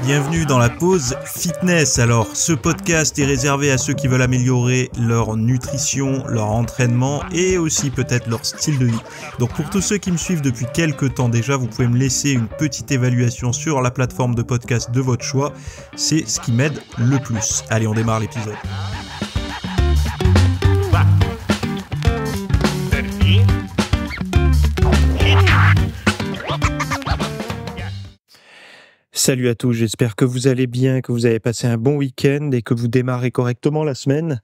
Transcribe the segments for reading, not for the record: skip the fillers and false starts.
Bienvenue dans la pause fitness. Alors, ce podcast est réservé à ceux qui veulent améliorer leur nutrition, leur entraînement et aussi peut-être leur style de vie. Donc, pour tous ceux qui me suivent depuis quelques temps déjà, vous pouvez me laisser une petite évaluation sur la plateforme de podcast de votre choix. C'est ce qui m'aide le plus. Allez, on démarre l'épisode. Salut à tous, j'espère que vous allez bien, que vous avez passé un bon week-end et que vous démarrez correctement la semaine.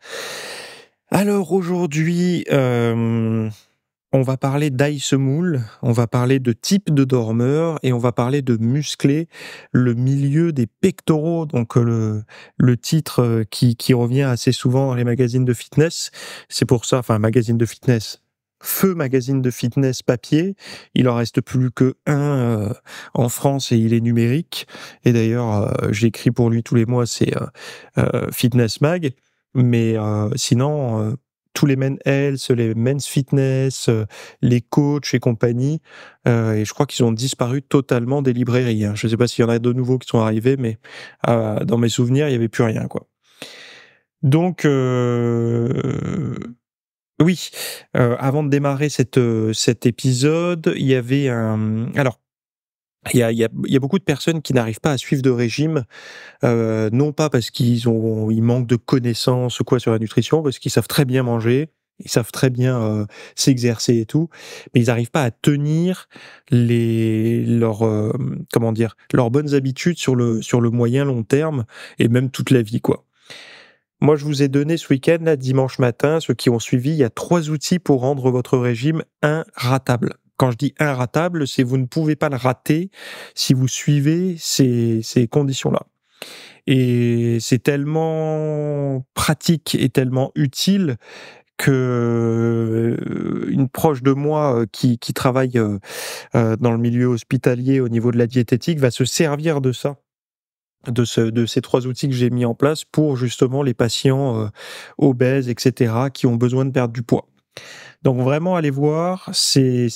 Alors aujourd'hui, on va parler d'IceMoule, on va parler de type de dormeur et on va parler de muscler le milieu des pectoraux, donc le titre qui revient assez souvent dans les magazines de fitness. C'est pour ça, enfin magazine de fitness, Feu magazine de fitness papier, il en reste plus que un en France et il est numérique. Et d'ailleurs, j'écris pour lui tous les mois, c'est Fitness Mag. Mais sinon, tous les Men Health, les Men's Fitness, les coachs et compagnie, et je crois qu'ils ont disparu totalement des librairies. Je ne sais pas s'il y en a de nouveaux qui sont arrivés, mais dans mes souvenirs, il n'y avait plus rien, quoi. Donc, oui, avant de démarrer cet épisode, il y avait alors, il y a beaucoup de personnes qui n'arrivent pas à suivre de régime, non pas parce ils manquent de connaissances ou quoi sur la nutrition, parce qu'ils savent très bien manger, ils savent très bien s'exercer et tout, mais ils n'arrivent pas à tenir leurs bonnes habitudes sur le moyen long terme et même toute la vie, quoi. Moi, je vous ai donné ce week-end, là, dimanche matin, ceux qui ont suivi, il y a 3 outils pour rendre votre régime inratable. Quand je dis inratable, c'est vous ne pouvez pas le rater si vous suivez ces conditions-là. Et c'est tellement pratique et tellement utile que une proche de moi qui travaille dans le milieu hospitalier au niveau de la diététique va se servir de ça, de ces 3 outils que j'ai mis en place pour justement les patients obèses, etc., qui ont besoin de perdre du poids. Donc vraiment, allez voir, c'est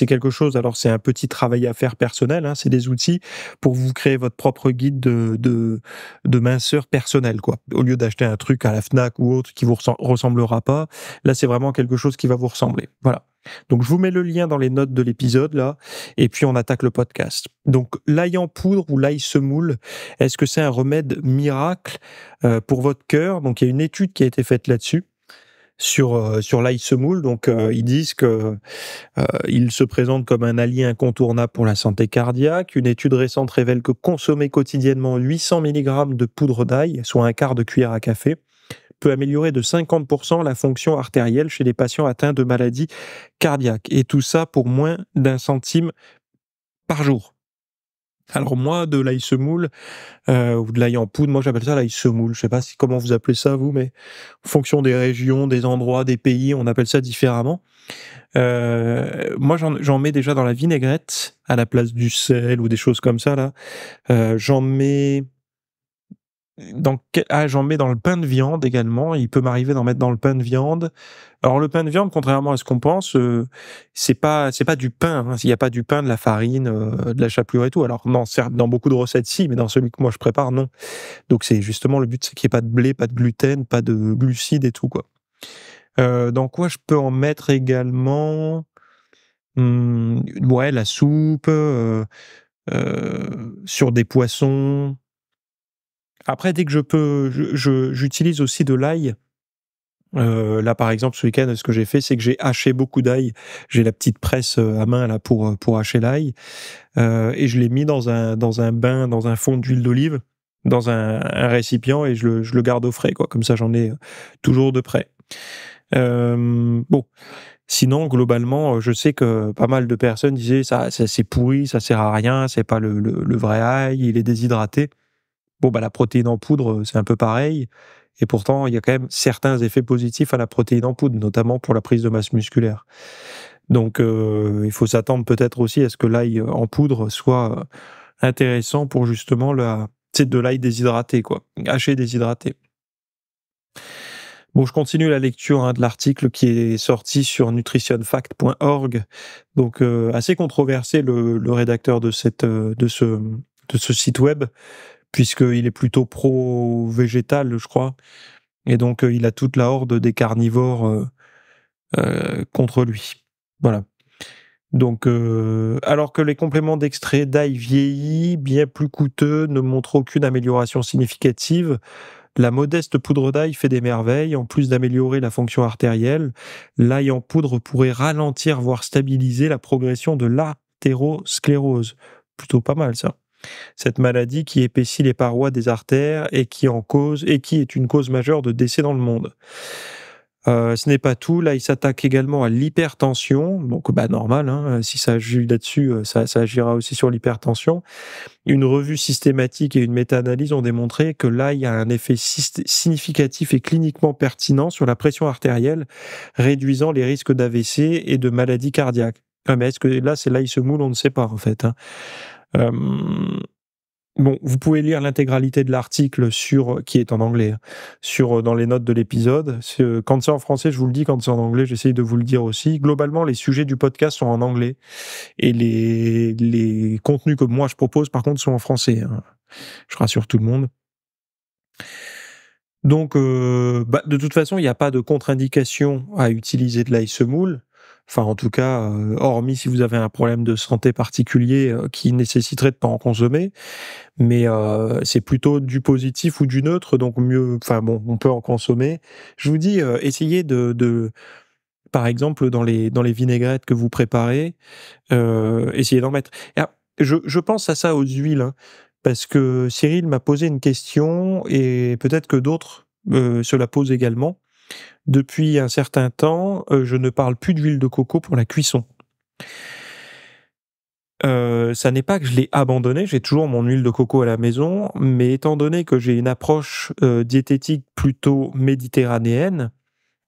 quelque chose. Alors c'est un petit travail à faire personnel, c'est des outils pour vous créer votre propre guide de minceur personnel, quoi. Au lieu d'acheter un truc à la Fnac ou autre qui vous ressemblera pas, là c'est vraiment quelque chose qui va vous ressembler. Voilà. Donc je vous mets le lien dans les notes de l'épisode là, et puis on attaque le podcast. Donc l'ail en poudre ou l'ail semoule, est-ce que c'est un remède miracle pour votre cœur? Donc il y a une étude qui a été faite là-dessus, sur l'ail semoule. Donc ils disent que il se présente comme un allié incontournable pour la santé cardiaque. Une étude récente révèle que consommer quotidiennement 800 mg de poudre d'ail, soit un quart de cuillère à café, peut améliorer de 50% la fonction artérielle chez les patients atteints de maladies cardiaques. Et tout ça pour moins d'1 centime par jour. Alors moi, de l'ail semoule, ou de l'ail en poudre, moi j'appelle ça l'ail semoule. Je sais pas comment vous appelez ça vous, mais en fonction des régions, des endroits, des pays, on appelle ça différemment. Moi j'en mets déjà dans la vinaigrette à la place du sel ou des choses comme ça là. J'en mets j'en mets dans le pain de viande également. Il peut m'arriver d'en mettre dans le pain de viande. Alors le pain de viande, contrairement à ce qu'on pense, c'est pas du pain. Il n'y a pas du pain, de la farine, de la chapelure et tout. Alors non, certes, dans beaucoup de recettes si, mais dans celui que moi je prépare, non. Donc c'est justement le but, c'est qu'il n'y ait pas de blé, pas de gluten, pas de glucides et tout, quoi. Dans quoi je peux en mettre également? Ouais, la soupe, sur des poissons. Après, dès que je peux, j'utilise aussi de l'ail. Là, par exemple, ce week-end, ce que j'ai fait, c'est que j'ai haché beaucoup d'ail. J'ai la petite presse à main là pour hacher l'ail, et je l'ai mis dans un bain, dans un fond d'huile d'olive, dans un récipient, et je le garde au frais, quoi. Comme ça, j'en ai toujours de près. Bon. Sinon, globalement, je sais que pas mal de personnes disaient ça c'est pourri, ça sert à rien, c'est pas le vrai ail, il est déshydraté. Bon, la protéine en poudre, c'est un peu pareil. Et pourtant, il y a quand même certains effets positifs à la protéine en poudre, notamment pour la prise de masse musculaire. Donc, il faut s'attendre peut-être aussi à ce que l'ail en poudre soit intéressant pour justement de l'ail déshydraté, quoi. Haché déshydraté. Bon, je continue la lecture de l'article qui est sorti sur nutritionfact.org. Donc, assez controversé le rédacteur de ce de ce site web, puisqu'il est plutôt pro-végétal, je crois. Et donc, il a toute la horde des carnivores contre lui. Voilà. Donc, alors que les compléments d'extrait d'ail vieillis, bien plus coûteux, ne montrent aucune amélioration significative, la modeste poudre d'ail fait des merveilles. En plus d'améliorer la fonction artérielle, l'ail en poudre pourrait ralentir, voire stabiliser la progression de l'athérosclérose. Plutôt pas mal, ça. Cette maladie qui épaissit les parois des artères et qui est une cause majeure de décès dans le monde. Ce n'est pas tout. Là, il s'attaque également à l'hypertension. Donc, normal, hein, si ça agit là-dessus, ça agira aussi sur l'hypertension. Une revue systématique et une méta-analyse ont démontré que l'ail a un effet significatif et cliniquement pertinent sur la pression artérielle, réduisant les risques d'AVC et de maladies cardiaques. Mais est-ce que là, c'est l'ail semoule? On ne sait pas, en fait. Hein. Bon, vous pouvez lire l'intégralité de l'article qui est en anglais, dans les notes de l'épisode. Quand c'est en français, je vous le dis, quand c'est en anglais, j'essaye de vous le dire aussi. Globalement, les sujets du podcast sont en anglais et les contenus que moi je propose, par contre, sont en français. Hein. Je rassure tout le monde. Donc, de toute façon, il n'y a pas de contre-indication à utiliser de l'ail semoule. Enfin, en tout cas, hormis si vous avez un problème de santé particulier qui nécessiterait de pas en consommer. Mais c'est plutôt du positif ou du neutre, donc mieux. Enfin bon, on peut en consommer. Je vous dis, essayez par exemple, dans les vinaigrettes que vous préparez, essayez d'en mettre. Je pense à ça aux huiles, hein, parce que Cyril m'a posé une question et peut-être que d'autres se la posent également. Depuis un certain temps, je ne parle plus d'huile de coco pour la cuisson. Ça n'est pas que je l'ai abandonné, j'ai toujours mon huile de coco à la maison, mais étant donné que j'ai une approche diététique plutôt méditerranéenne,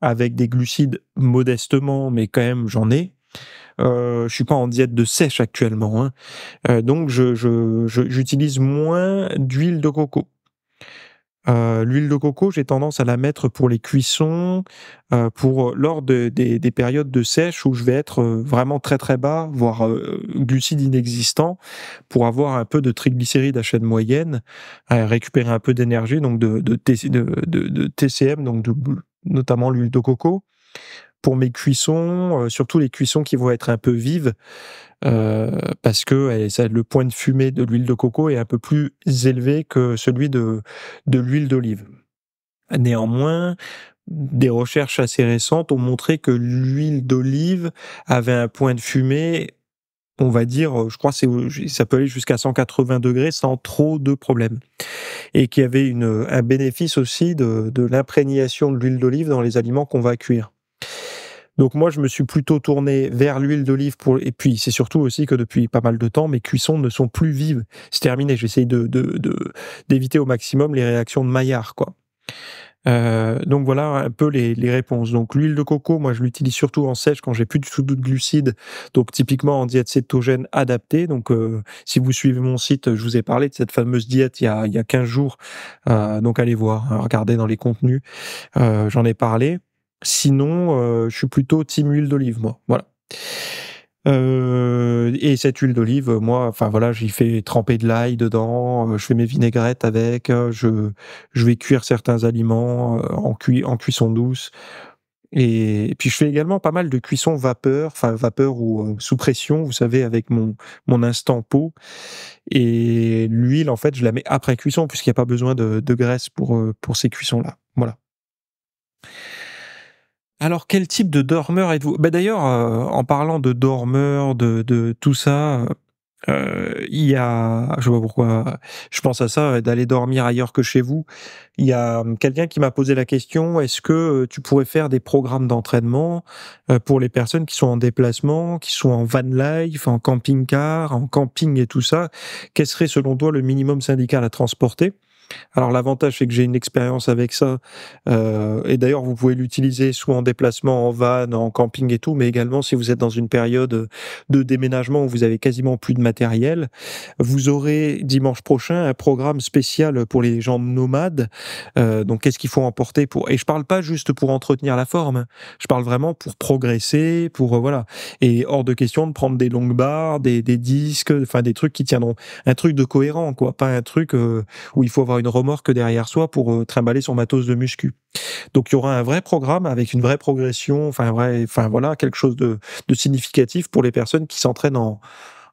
avec des glucides modestement, mais quand même j'en ai, je suis pas en diète de sèche actuellement, hein. Donc j'utilise moins d'huile de coco. L'huile de coco, j'ai tendance à la mettre pour les cuissons, lors des périodes de sèche où je vais être vraiment très très bas, voire glucides inexistants, pour avoir un peu de triglycérides à chaîne moyenne, récupérer un peu d'énergie, donc de TCM, donc notamment l'huile de coco. Pour mes cuissons, surtout les cuissons qui vont être un peu vives, parce que le point de fumée de l'huile de coco est un peu plus élevé que celui de l'huile d'olive. Néanmoins, des recherches assez récentes ont montré que l'huile d'olive avait un point de fumée, on va dire, je crois que ça peut aller jusqu'à 180 degrés sans trop de problèmes. Et qu'il y avait un bénéfice aussi de l'imprégnation de l'huile d'olive dans les aliments qu'on va cuire. Donc moi, je me suis plutôt tourné vers l'huile d'olive et puis c'est surtout aussi que depuis pas mal de temps, mes cuissons ne sont plus vives. C'est terminé. J'essaye d'éviter au maximum les réactions de Maillard, quoi. Donc voilà un peu les réponses. Donc l'huile de coco, moi je l'utilise surtout en sèche quand j'ai plus du tout de glucides. Donc typiquement en diète cétogène adaptée. Donc si vous suivez mon site, je vous ai parlé de cette fameuse diète il y a 15 jours. Donc allez voir, hein, regardez dans les contenus. J'en ai parlé. Sinon, je suis plutôt team huile d'olive, moi. Voilà. Et cette huile d'olive, moi, enfin voilà, j'y fais tremper de l'ail dedans, je fais mes vinaigrettes avec, je vais cuire certains aliments en cuisson douce. Et puis je fais également pas mal de cuisson vapeur ou sous pression, vous savez, avec mon instant pot. Et l'huile, en fait, je la mets après cuisson puisqu'il n'y a pas besoin de graisse pour ces cuissons-là. Voilà. Alors, quel type de dormeur êtes-vous? D'ailleurs, en parlant de dormeur, de tout ça, il y a, je sais pas pourquoi, je pense à ça, d'aller dormir ailleurs que chez vous. Il y a quelqu'un qui m'a posé la question: est-ce que tu pourrais faire des programmes d'entraînement pour les personnes qui sont en déplacement, qui sont en van life, en camping-car, en camping et tout ça? Quel serait selon toi le minimum syndical à transporter? Alors l'avantage, c'est que j'ai une expérience avec ça, et d'ailleurs vous pouvez l'utiliser soit en déplacement en van, en camping et tout, mais également si vous êtes dans une période, de déménagement où vous avez quasiment plus de matériel. Vous aurez dimanche prochain un programme spécial pour les gens nomades. Donc qu'est-ce qu'il faut emporter pour et je parle pas juste pour entretenir la forme, hein. Je parle vraiment pour progresser, pour, voilà, et hors de question de prendre des longues barres, des disques, enfin des trucs qui tiendront un truc de cohérent quoi, pas un truc, où il faut avoir une remorque derrière soi pour trimballer son matos de muscu. Donc il y aura un vrai programme avec une vraie progression, enfin voilà, quelque chose de significatif pour les personnes qui s'entraînent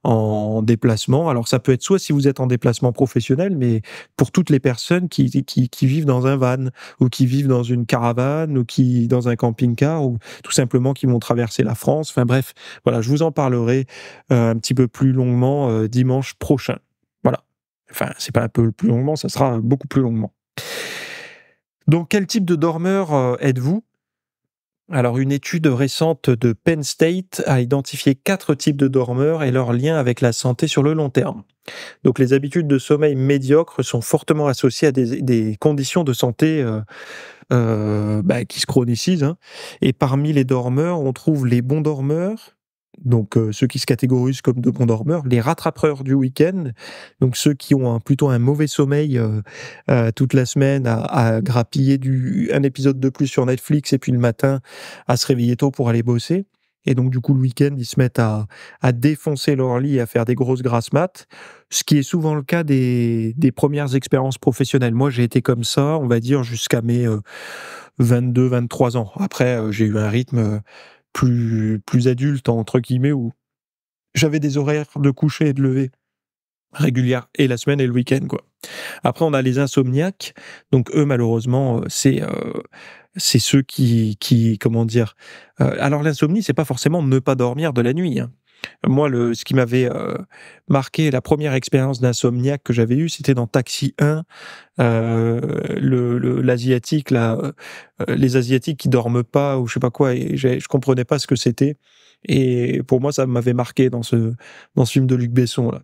en déplacement. Alors ça peut être soit si vous êtes en déplacement professionnel, mais pour toutes les personnes qui vivent dans un van, ou qui vivent dans une caravane, ou qui dans un camping-car, ou tout simplement qui vont traverser la France. Enfin bref, voilà, je vous en parlerai un petit peu plus longuement dimanche prochain. Voilà. Enfin, c'est pas un peu plus longuement, ça sera beaucoup plus longuement. Donc, quel type de dormeur êtes-vous? Alors, une étude récente de Penn State a identifié 4 types de dormeurs et leur lien avec la santé sur le long terme. Donc, les habitudes de sommeil médiocres sont fortement associées à des conditions de santé qui se chronicisent, hein. Et parmi les dormeurs, on trouve les bons dormeurs, donc ceux qui se catégorisent comme de bons dormeurs, les rattrapeurs du week-end, donc ceux qui ont plutôt un mauvais sommeil toute la semaine à grappiller un épisode de plus sur Netflix, et puis le matin à se réveiller tôt pour aller bosser. Et donc du coup le week-end, ils se mettent à défoncer leur lit et à faire des grosses grasses mat, ce qui est souvent le cas des premières expériences professionnelles. Moi, j'ai été comme ça, on va dire, jusqu'à mes 22-23 ans. Après, j'ai eu un rythme plus adulte, entre guillemets, où j'avais des horaires de coucher et de lever régulières, et la semaine et le week-end, quoi. Après, on a les insomniaques. Donc eux, malheureusement, c'est ceux qui comment dire? Alors l'insomnie, c'est pas forcément ne pas dormir de la nuit, hein. Moi, ce qui m'avait marqué, la première expérience d'insomniaque que j'avais eue, c'était dans Taxi 1. L'asiatique là, les asiatiques qui dorment pas ou je sais pas quoi, et je comprenais pas ce que c'était, et pour moi, ça m'avait marqué dans ce film de Luc Besson là.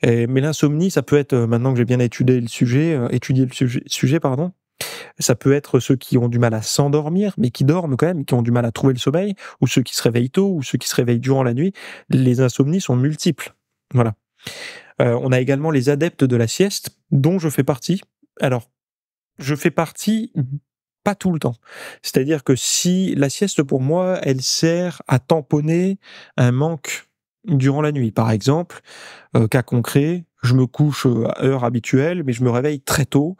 Mais l'insomnie, ça peut être, maintenant que j'ai bien étudié le sujet, pardon, ça peut être ceux qui ont du mal à s'endormir, mais qui dorment quand même, qui ont du mal à trouver le sommeil, ou ceux qui se réveillent tôt, ou ceux qui se réveillent durant la nuit. Les insomnies sont multiples. Voilà. On a également les adeptes de la sieste, dont je fais partie. Alors, je fais partie pas tout le temps. C'est-à-dire que si la sieste, pour moi, elle sert à tamponner un manque durant la nuit. Par exemple, cas concret, je me couche à heure habituelle, mais je me réveille très tôt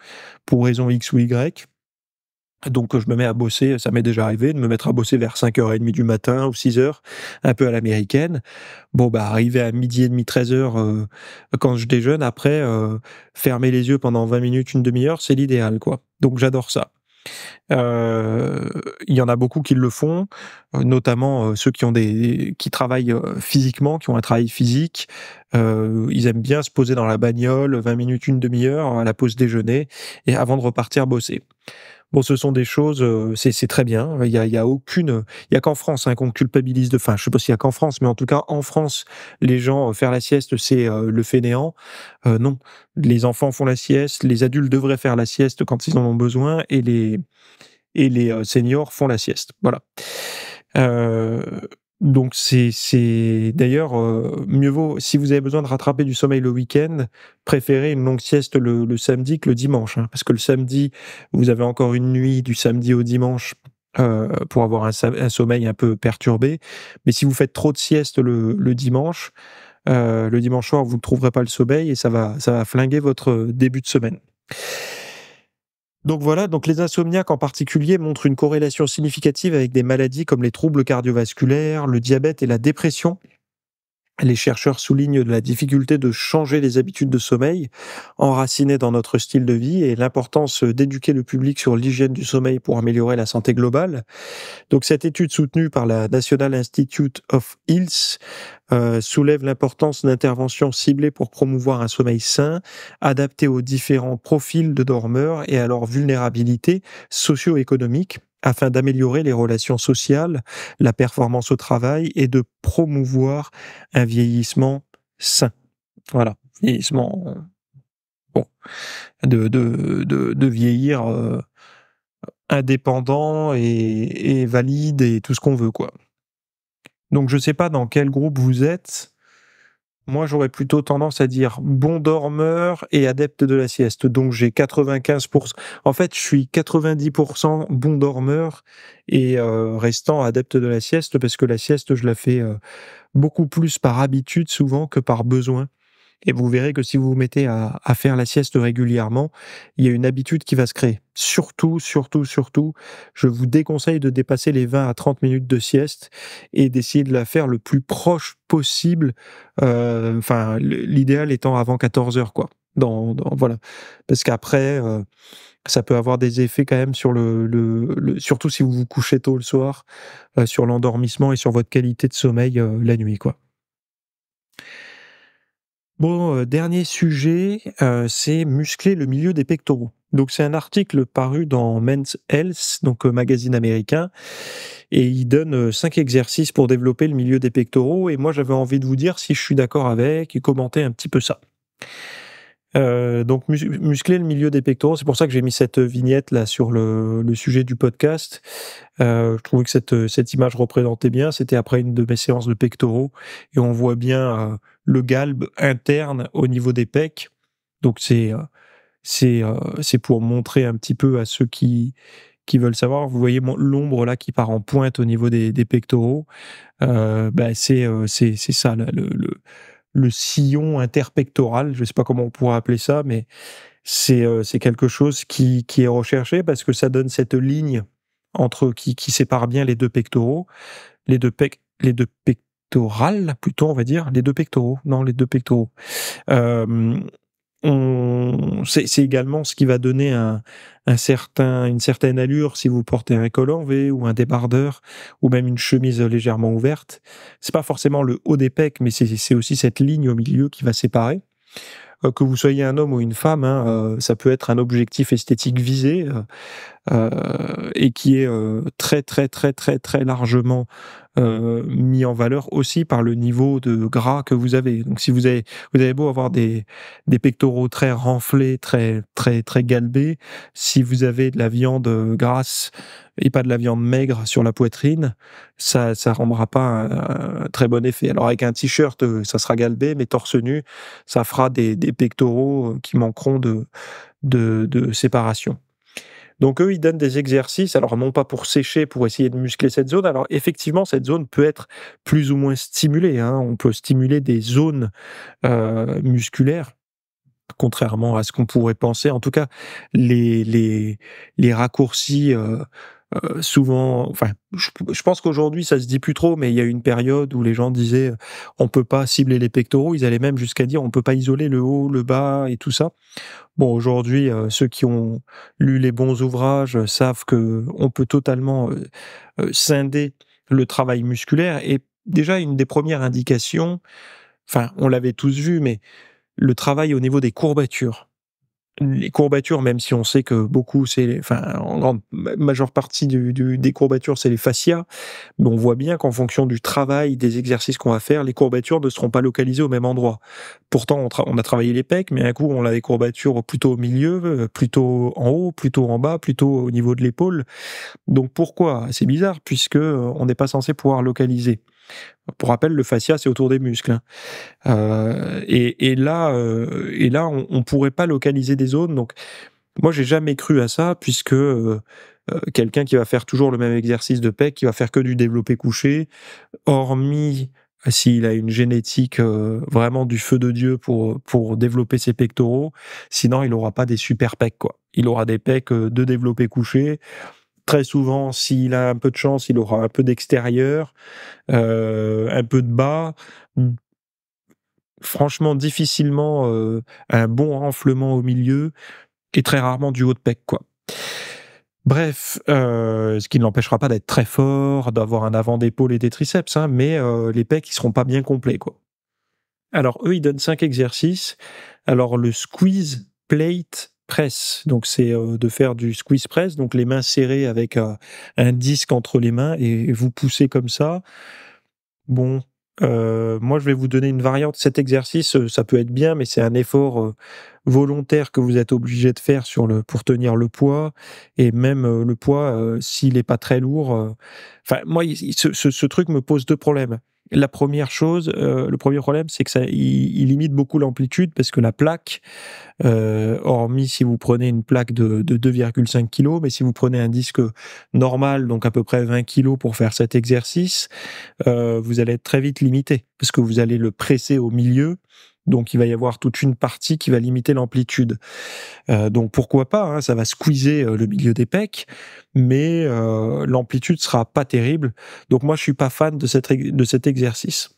pour raison X ou Y. Donc je me mets à bosser, ça m'est déjà arrivé de me mettre à bosser vers 5h30 du matin ou 6h, un peu à l'américaine. Bon, bah, arrivé à 12h30, 13h, quand je déjeune, après, fermer les yeux pendant 20 minutes, une demi-heure, c'est l'idéal, quoi. Donc j'adore ça. Il y en a beaucoup qui le font, notamment ceux qui travaillent physiquement, qui ont un travail physique. Ils aiment bien se poser dans la bagnole 20 minutes, une demi-heure à la pause déjeuner, et avant de repartir bosser. Bon, ce sont des choses, c'est très bien. Il y a qu'en France, hein, qu'on culpabilise enfin, je sais pas s'il y a qu'en France, mais en tout cas, en France, les gens, faire la sieste, c'est le fainéant. Non. Les enfants font la sieste, les adultes devraient faire la sieste quand ils en ont besoin, et les seniors font la sieste. Voilà. Euh, donc c'est d'ailleurs, mieux vaut, si vous avez besoin de rattraper du sommeil le week-end, préférez une longue sieste le samedi que le dimanche, hein, parce que le samedi, vous avez encore une nuit du samedi au dimanche pour avoir un sommeil un peu perturbé. Mais si vous faites trop de sieste le dimanche soir, vous ne trouverez pas le sommeil, et ça va flinguer votre début de semaine. Donc voilà, donc les insomniaques en particulier montrent une corrélation significative avec des maladies comme les troubles cardiovasculaires, le diabète et la dépression. Les chercheurs soulignent la difficulté de changer les habitudes de sommeil enracinées dans notre style de vie, et l'importance d'éduquer le public sur l'hygiène du sommeil pour améliorer la santé globale. Donc cette étude soutenue par la National Institute of Health soulève l'importance d'interventions ciblées pour promouvoir un sommeil sain, adapté aux différents profils de dormeurs et à leur vulnérabilité socio-économique, afin d'améliorer les relations sociales, la performance au travail, et de promouvoir un vieillissement sain. Voilà, vieillissement bon, de vieillir indépendant et valide et tout ce qu'on veut, quoi. Donc je sais pas dans quel groupe vous êtes. Moi, j'aurais plutôt tendance à dire bon dormeur et adepte de la sieste. Donc j'ai 95%. En fait, je suis 90% bon dormeur et restant adepte de la sieste parce que la sieste, je la fais beaucoup plus par habitude souvent que par besoin. Et vous verrez que si vous vous mettez à faire la sieste régulièrement, il y a une habitude qui va se créer. Surtout, surtout, surtout, je vous déconseille de dépasser les 20 à 30 minutes de sieste et d'essayer de la faire le plus proche possible. Enfin, l'idéal étant avant 14 heures, quoi. Voilà. Parce qu'après, ça peut avoir des effets quand même sur surtout si vous vous couchez tôt le soir, sur l'endormissement et sur votre qualité de sommeil la nuit, quoi. Bon, dernier sujet, c'est muscler le milieu des pectoraux. Donc c'est un article paru dans Men's Health, donc magazine américain, et il donne 5 exercices pour développer le milieu des pectoraux. Et moi, j'avais envie de vous dire si je suis d'accord avec et commenter un petit peu ça. Donc muscler le milieu des pectoraux, c'est pour ça que j'ai mis cette vignette là sur le sujet du podcast. Je trouvais que cette image représentait bien. C'était après une de mes séances de pectoraux et on voit bien le galbe interne au niveau des pecs. Donc c'est pour montrer un petit peu à ceux qui veulent savoir. Vous voyez l'ombre là qui part en pointe au niveau des pectoraux. C'est ça là, le sillon interpectoral. Je ne sais pas comment on pourrait appeler ça, mais c'est quelque chose qui est recherché parce que ça donne cette ligne qui sépare bien les deux pectoraux, les deux pectorales plutôt, on va dire, les deux pectoraux, non, les deux pectoraux. Euh, c'est également ce qui va donner une certaine allure si vous portez un col en V ou un débardeur ou même une chemise légèrement ouverte. C'est pas forcément le haut des pecs, mais c'est aussi cette ligne au milieu qui va séparer. Que vous soyez un homme ou une femme, hein, ça peut être un objectif esthétique visé et qui est très très très très très largement mis en valeur aussi par le niveau de gras que vous avez. Donc si vous avez beau avoir des pectoraux très renflés, très très très galbés, si vous avez de la viande grasse et pas de la viande maigre sur la poitrine, ça rendra pas un très bon effet. Alors avec un t-shirt, ça sera galbé, mais torse nu, ça fera des pectoraux qui manqueront de séparation. Donc eux, ils donnent des exercices, alors non pas pour sécher, pour essayer de muscler cette zone. Alors effectivement, cette zone peut être plus ou moins stimulée, hein. On peut stimuler des zones musculaires, contrairement à ce qu'on pourrait penser. En tout cas, les raccourcis souvent, enfin, je pense qu'aujourd'hui ça se dit plus trop, mais il y a eu une période où les gens disaient on peut pas cibler les pectoraux. Ils allaient même jusqu'à dire on peut pas isoler le haut, le bas et tout ça. Bon, aujourd'hui, ceux qui ont lu les bons ouvrages savent que on peut totalement scinder le travail musculaire. Et déjà, une des premières indications, enfin, on l'avait tous vu, mais le travail au niveau des courbatures. Les courbatures, même si on sait que beaucoup, enfin, en grande majeure partie des courbatures, c'est les fascias, mais on voit bien qu'en fonction du travail, des exercices qu'on va faire, les courbatures ne seront pas localisées au même endroit. Pourtant, on a travaillé les pecs, mais un coup, on a des courbatures plutôt au milieu, plutôt en haut, plutôt en bas, plutôt au niveau de l'épaule. Donc pourquoi? C'est bizarre, puisque on n'est pas censé pouvoir localiser. Pour rappel, le fascia, c'est autour des muscles, hein. Et là, on pourrait pas localiser des zones. Donc, moi, j'ai jamais cru à ça, puisque quelqu'un qui va faire toujours le même exercice de pec, qui va faire que du développé couché, hormis s'il a une génétique vraiment du feu de Dieu pour développer ses pectoraux, sinon il aura pas des super pecs, quoi. Il aura des pecs de développé couché. Très souvent, s'il a un peu de chance, il aura un peu d'extérieur, un peu de bas. Franchement, difficilement un bon renflement au milieu et très rarement du haut de pec, quoi. Bref, ce qui ne l'empêchera pas d'être très fort, d'avoir un avant d'épaule et des triceps, hein, mais les pecs, ils seront pas bien complets, quoi. Alors, eux, ils donnent 5 exercices. Alors, le squeeze plate press, donc c'est de faire du squeeze press, donc les mains serrées avec un disque entre les mains et vous poussez comme ça. Bon, Moi, je vais vous donner une variante. Cet exercice, ça peut être bien, mais c'est un effort, volontaire que vous êtes obligé de faire pour tenir le poids et même, le poids, s'il est pas très lourd, enfin moi, il ce truc me pose 2 problèmes. La première chose, le premier problème, c'est que il limite beaucoup l'amplitude parce que la plaque, hormis si vous prenez une plaque de 2,5 kilogrammes, mais si vous prenez un disque normal, donc à peu près 20 kilogrammes pour faire cet exercice, vous allez être très vite limité, parce que vous allez le presser au milieu, donc il va y avoir toute une partie qui va limiter l'amplitude. Donc pourquoi pas, hein, ça va squeezer le milieu des pecs, mais l'amplitude sera pas terrible. Donc moi, je suis pas fan de cet exercice.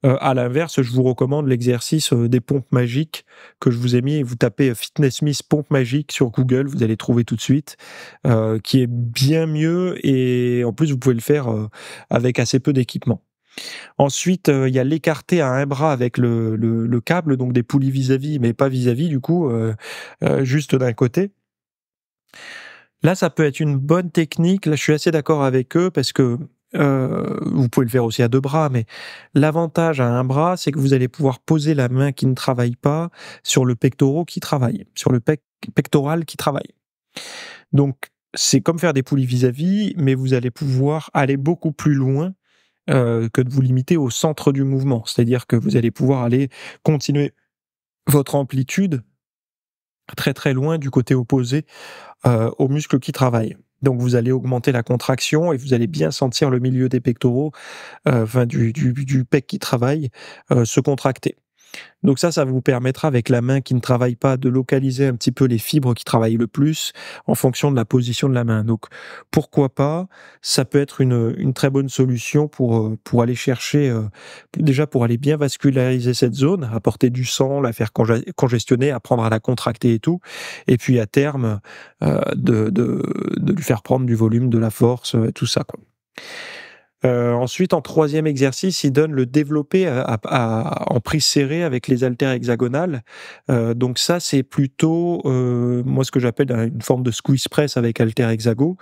À l'inverse, je vous recommande l'exercice des pompes magiques que je vous ai mis. Vous tapez Fitness Smith pompe magique sur Google, vous allez trouver tout de suite, qui est bien mieux et en plus vous pouvez le faire avec assez peu d'équipement. Ensuite, il y a l'écarté à un bras avec le câble, donc des poulies vis-à-vis, mais pas vis-à-vis du coup, juste d'un côté. Là, ça peut être une bonne technique. Là, je suis assez d'accord avec eux parce que vous pouvez le faire aussi à 2 bras, mais l'avantage à un bras, c'est que vous allez pouvoir poser la main qui ne travaille pas sur le pectoral qui travaille, sur le pectoral qui travaille. Donc, c'est comme faire des poulies vis-à-vis, mais vous allez pouvoir aller beaucoup plus loin que de vous limiter au centre du mouvement. C'est-à-dire que vous allez pouvoir aller continuer votre amplitude très très loin du côté opposé aux muscles qui travaillent. Donc vous allez augmenter la contraction et vous allez bien sentir le milieu des pectoraux, enfin du pec qui travaille, se contracter. Donc ça vous permettra avec la main qui ne travaille pas de localiser un petit peu les fibres qui travaillent le plus en fonction de la position de la main. Donc pourquoi pas, ça peut être une très bonne solution pour aller chercher, déjà pour aller bien vasculariser cette zone, apporter du sang, la faire congestionner, apprendre à la contracter et tout. Et puis à terme, de lui faire prendre du volume, de la force, tout ça, quoi. Ensuite, en troisième exercice, il donne le développé en prise serrée avec les haltères hexagonales. Donc ça, c'est plutôt, moi, ce que j'appelle une forme de squeeze press avec haltères hexago.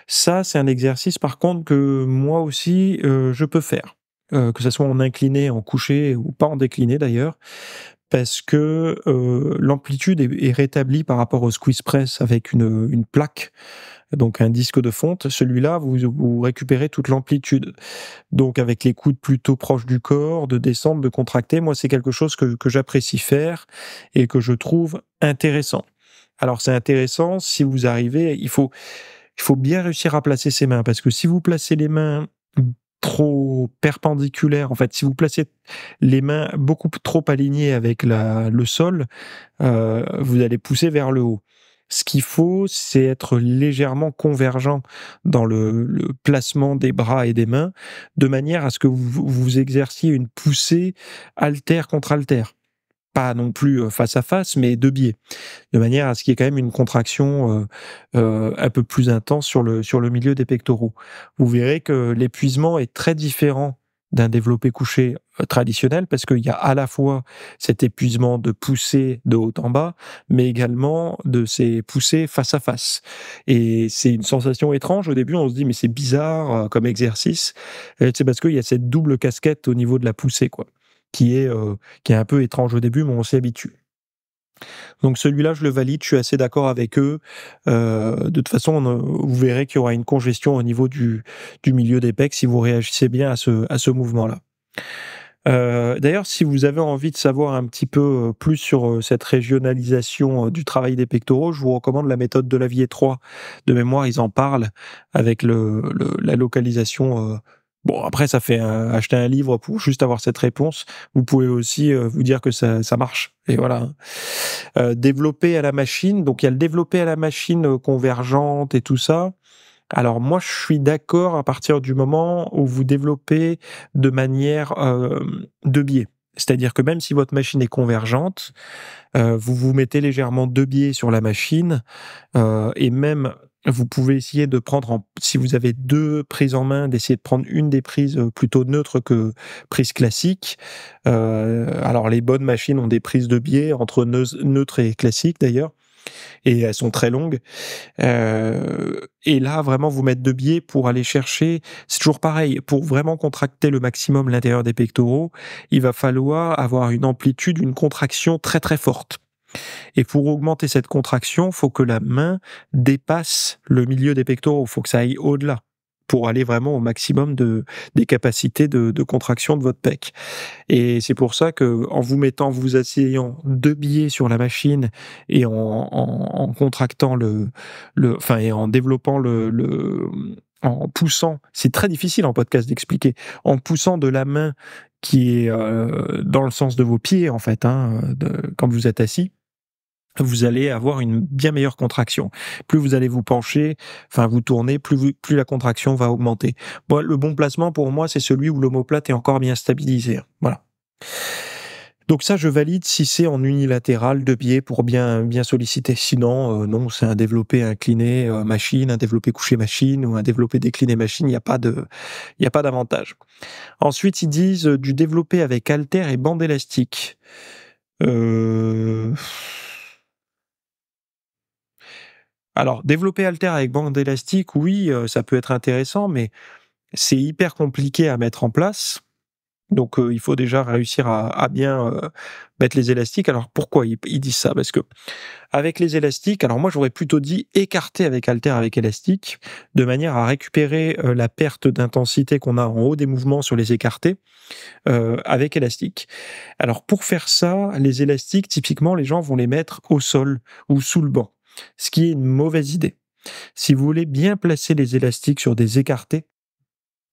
Ça, c'est un exercice, par contre, que moi aussi, je peux faire. Que ça soit en incliné, en couché ou pas en décliné d'ailleurs, parce que l'amplitude est rétablie par rapport au squeeze press avec une plaque, donc un disque de fonte. Celui-là, vous récupérez toute l'amplitude. Donc avec les coudes plutôt proches du corps, de descendre, de contracter, moi c'est quelque chose que j'apprécie faire et que je trouve intéressant. Alors c'est intéressant si vous arrivez, il faut bien réussir à placer ses mains, parce que si vous placez les mains trop perpendiculaires, en fait, si vous placez les mains beaucoup trop alignées avec le sol, vous allez pousser vers le haut. Ce qu'il faut, c'est être légèrement convergent dans le placement des bras et des mains, de manière à ce que vous exerciez une poussée haltère contre haltère. Pas non plus face à face, mais de biais, de manière à ce qu'il y ait quand même une contraction un peu plus intense sur le milieu des pectoraux. Vous verrez que l'épuisement est très différent d'un développé couché traditionnel, parce qu'il y a à la fois cet épuisement de poussée de haut en bas, mais également de ces poussées face à face. Et c'est une sensation étrange. Au début, on se dit, mais c'est bizarre comme exercice. Et c'est parce qu'il y a cette double casquette au niveau de la poussée, quoi, qui est un peu étrange au début, mais on s'y habitue. Donc celui-là, je le valide, je suis assez d'accord avec eux. De toute façon, vous verrez qu'il y aura une congestion au niveau du milieu des pecs si vous réagissez bien à ce mouvement-là. D'ailleurs, si vous avez envie de savoir un petit peu plus sur cette régionalisation du travail des pectoraux, je vous recommande la méthode de Lavier 3. De mémoire, ils en parlent avec la localisation. Bon, après, ça fait acheter un livre pour juste avoir cette réponse. Vous pouvez aussi vous dire que ça marche. Et voilà. Développer à la machine. Donc, il y a le développer à la machine convergente et tout ça. Alors moi, je suis d'accord à partir du moment où vous développez de manière de biais. C'est-à-dire que même si votre machine est convergente, vous vous mettez légèrement de biais sur la machine, et même vous pouvez essayer de prendre, si vous avez 2 prises en main, d'essayer de prendre une des prises plutôt neutre que prise classique. Alors les bonnes machines ont des prises de biais entre neutre et classique d'ailleurs. et elles sont très longues. Et là, vraiment vous mettre de biais pour aller chercher, c'est toujours pareil, pour vraiment contracter le maximum l'intérieur des pectoraux, il va falloir avoir une amplitude, une contraction très très forte. Et pour augmenter cette contraction, faut que la main dépasse le milieu des pectoraux, faut que ça aille au-delà pour aller vraiment au maximum des capacités de contraction de votre pec. Et c'est pour ça que en vous asseyant de biais sur la machine et en contractant enfin, et en développant en poussant, c'est très difficile en podcast d'expliquer, en poussant de la main qui est dans le sens de vos pieds en fait, hein, quand vous êtes assis, vous allez avoir une bien meilleure contraction. Plus vous allez vous pencher, enfin vous tourner, plus la contraction va augmenter. Bon, le bon placement pour moi, c'est celui où l'omoplate est encore bien stabilisé. Voilà. Donc ça, je valide si c'est en unilatéral de biais pour bien solliciter. Sinon, non, c'est un développé incliné machine, un développé couché machine ou un développé décliné machine. Il y a pas d'avantage. Ensuite, ils disent du développé avec haltère et bande élastique. Alors, développer haltère avec bande élastique, oui, ça peut être intéressant, mais c'est hyper compliqué à mettre en place. Donc, il faut déjà réussir à bien mettre les élastiques. Alors, pourquoi ils disent ça? Parce que avec les élastiques, alors moi j'aurais plutôt dit écarter avec haltère avec élastique, de manière à récupérer la perte d'intensité qu'on a en haut des mouvements sur les écartés avec élastique. Alors, pour faire ça, les élastiques, typiquement, les gens vont les mettre au sol ou sous le banc, ce qui est une mauvaise idée. Si vous voulez bien placer les élastiques sur des écartés,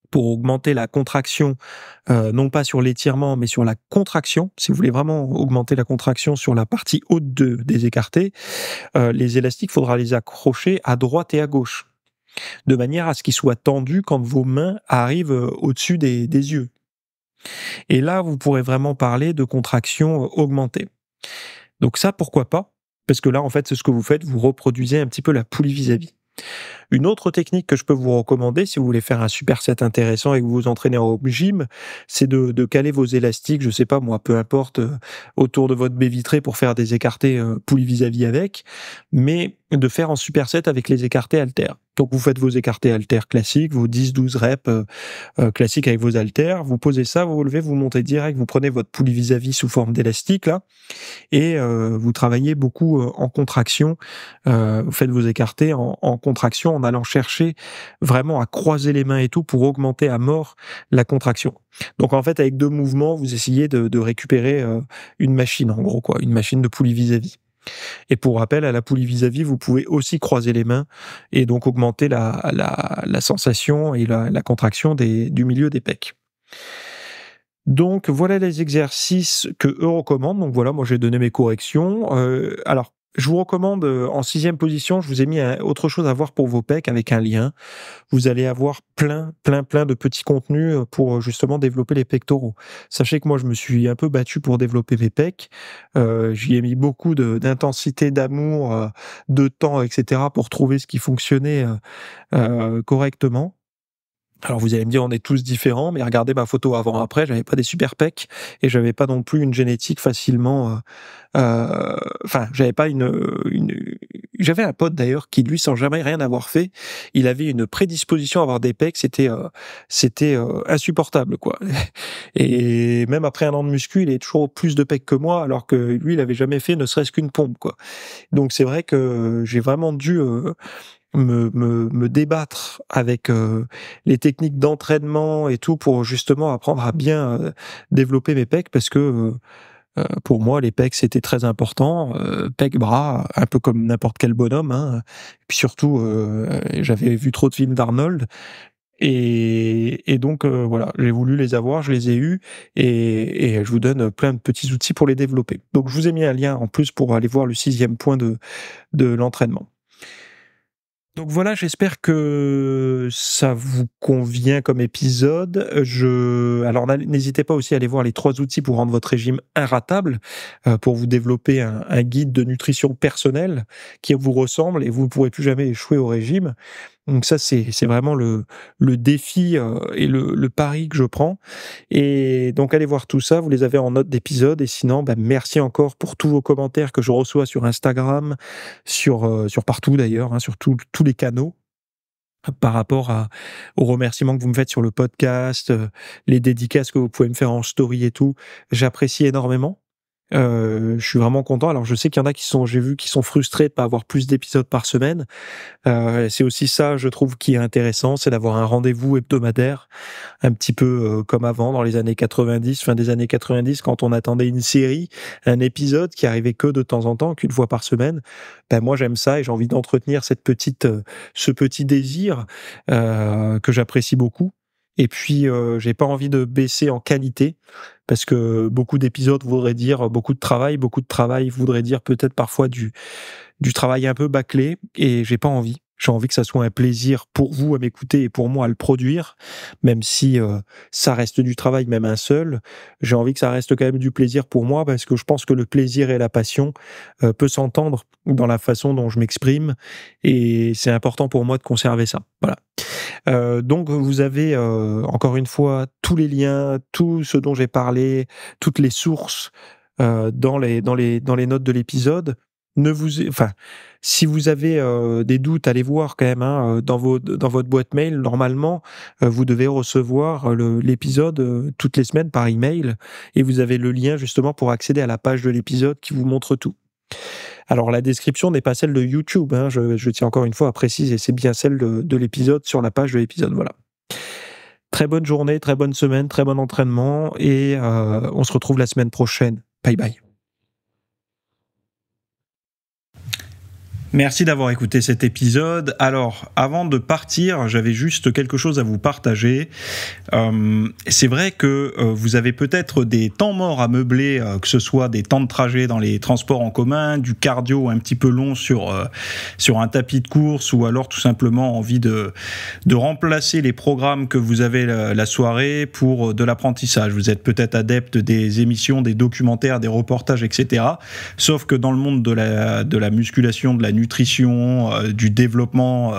pour augmenter la contraction, non pas sur l'étirement, mais sur la contraction, si vous voulez vraiment augmenter la contraction sur la partie haute des écartés, les élastiques, il faudra les accrocher à droite et à gauche, de manière à ce qu'ils soient tendus quand vos mains arrivent au-dessus des yeux. Et là, vous pourrez vraiment parler de contraction augmentée. Donc ça, pourquoi pas? Parce que là, en fait, c'est ce que vous faites, vous reproduisez un petit peu la poulie vis-à-vis. Une autre technique que je peux vous recommander, si vous voulez faire un superset intéressant et que vous vous entraînez au gym, c'est de caler vos élastiques, je sais pas moi, peu importe, autour de votre baie vitrée pour faire des écartés poulie vis-à-vis avec, mais de faire en superset avec les écartés haltères. Donc vous faites vos écartés haltères classiques, vos 10-12 reps classiques avec vos haltères, vous posez ça, vous vous levez, vous montez direct, vous prenez votre poulie vis-à-vis sous forme d'élastique là, et vous travaillez beaucoup en contraction, vous faites vos écartés en contraction en allant chercher vraiment à croiser les mains et tout pour augmenter à mort la contraction. Donc en fait avec 2 mouvements, vous essayez de récupérer une machine en gros quoi, une machine de poulie vis-à-vis. Et pour rappel, à la poulie vis-à-vis, vous pouvez aussi croiser les mains et donc augmenter la sensation et la contraction du milieu des pecs. Donc voilà les exercices que eux recommandent. Donc voilà, moi j'ai donné mes corrections. Alors je vous recommande en 6e position, je vous ai mis autre chose à voir pour vos pecs avec un lien. Vous allez avoir plein de petits contenus pour justement développer les pectoraux. Sachez que moi je me suis un peu battu pour développer mes pecs. J'y ai mis beaucoup d'intensité, d'amour, de temps, etc. pour trouver ce qui fonctionnait correctement. Alors vous allez me dire, on est tous différents, mais regardez ma photo avant-après, j'avais pas des super pecs et j'avais pas non plus une génétique facilement. Enfin, j'avais pas J'avais un pote d'ailleurs qui lui, sans jamais rien avoir fait, il avait une prédisposition à avoir des pecs, c'était insupportable quoi. Et même après 1 an de muscu, il est toujours plus de pecs que moi, alors que lui, il avait jamais fait ne serait-ce qu'une pompe quoi. Donc c'est vrai que j'ai vraiment dû me débattre avec les techniques d'entraînement et tout pour justement apprendre à bien développer mes pecs parce que pour moi les pecs c'était très important, pecs bras un peu comme n'importe quel bonhomme hein. Et puis surtout j'avais vu trop de films d'Arnold et donc voilà, j'ai voulu les avoir, je les ai eus et je vous donne plein de petits outils pour les développer. Donc je vous ai mis un lien en plus pour aller voir le 6e point de l'entraînement. Donc voilà, j'espère que ça vous convient comme épisode. Alors n'hésitez pas aussi à aller voir les 3 outils pour rendre votre régime inratable, pour vous développer un guide de nutrition personnelle qui vous ressemble et vous ne pourrez plus jamais échouer au régime. Donc ça, c'est vraiment le défi et le pari que je prends. Et donc, allez voir tout ça. Vous les avez en note d'épisode. Et sinon, merci encore pour tous vos commentaires que je reçois sur Instagram, sur partout d'ailleurs, hein, sur tous les canaux. Par rapport aux remerciements que vous me faites sur le podcast, les dédicaces que vous pouvez me faire en story et tout, j'apprécie énormément. Je suis vraiment content. Alors je sais qu'il y en a j'ai vu qui sont frustrés de pas avoir plus d'épisodes par semaine. C'est aussi ça, je trouve, qui est intéressant, c'est d'avoir un rendez-vous hebdomadaire, un petit peu comme avant, dans les années 90, fin des années 90, quand on attendait une série, un épisode qui arrivait que de temps en temps, qu'une fois par semaine. Moi, j'aime ça et j'ai envie d'entretenir ce petit désir que j'apprécie beaucoup. Et puis, j'ai pas envie de baisser en qualité parce que beaucoup d'épisodes voudrait dire beaucoup de travail. Beaucoup de travail voudrait dire peut-être parfois du travail un peu bâclé et j'ai pas envie. J'ai envie que ça soit un plaisir pour vous à m'écouter et pour moi à le produire, même si ça reste du travail, même un seul. J'ai envie que ça reste quand même du plaisir pour moi parce que je pense que le plaisir et la passion peut s'entendre dans la façon dont je m'exprime et c'est important pour moi de conserver ça. Voilà. Donc vous avez encore une fois tous les liens, tout ce dont j'ai parlé, toutes les sources dans les notes de l'épisode. Si vous avez des doutes, allez voir quand même dans votre boîte mail. Normalement, vous devez recevoir l'épisode toutes les semaines par email et vous avez le lien justement pour accéder à la page de l'épisode qui vous montre tout. Alors la description n'est pas celle de YouTube, hein, je tiens encore une fois à préciser, c'est bien celle de l'épisode sur la page de l'épisode. Voilà. Très bonne journée, très bonne semaine, très bon entraînement et on se retrouve la semaine prochaine. Bye bye. Merci d'avoir écouté cet épisode. Alors, avant de partir, j'avais juste quelque chose à vous partager. C'est vrai que vous avez peut-être des temps morts à meubler, que ce soit des temps de trajet dans les transports en commun, du cardio un petit peu long sur un tapis de course, ou alors tout simplement envie de remplacer les programmes que vous avez la soirée pour de l'apprentissage. Vous êtes peut-être adepte des émissions, des documentaires, des reportages, etc. Sauf que dans le monde de la musculation, de la nutrition, du développement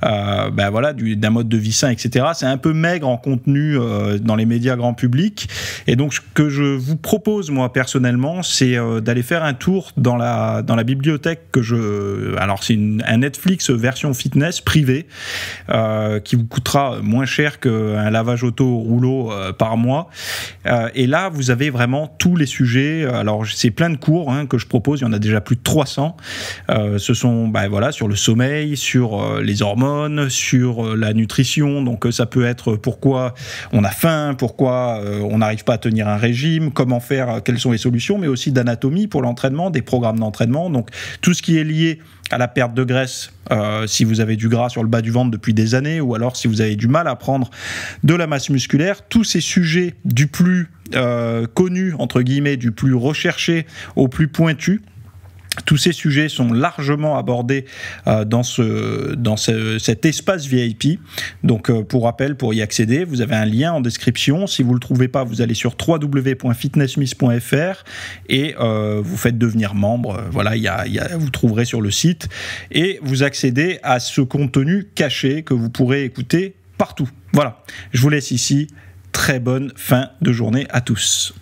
d'un mode de vie sain, etc. C'est un peu maigre en contenu dans les médias grand public. Et donc, ce que je vous propose, moi, personnellement, c'est d'aller faire un tour dans la bibliothèque alors, c'est un Netflix version fitness privée qui vous coûtera moins cher qu'un lavage auto rouleau par mois. Et là, vous avez vraiment tous les sujets. Alors, c'est plein de cours que je propose. Il y en a déjà plus de 300. Ce sont sur le sommeil, sur les hormones, sur la nutrition. Donc ça peut être pourquoi on a faim, pourquoi on n'arrive pas à tenir un régime, comment faire, quelles sont les solutions, mais aussi d'anatomie pour l'entraînement, des programmes d'entraînement. Donc tout ce qui est lié à la perte de graisse, si vous avez du gras sur le bas du ventre depuis des années, ou alors si vous avez du mal à prendre de la masse musculaire, tous ces sujets du plus connu, entre guillemets, du plus recherché au plus pointu, tous ces sujets sont largement abordés dans cet espace VIP. Donc, pour rappel, pour y accéder, vous avez un lien en description. Si vous ne le trouvez pas, vous allez sur www.fitnessmiss.fr et vous faites devenir membre. Voilà, vous trouverez sur le site. Et vous accédez à ce contenu caché que vous pourrez écouter partout. Voilà, je vous laisse ici. Très bonne fin de journée à tous.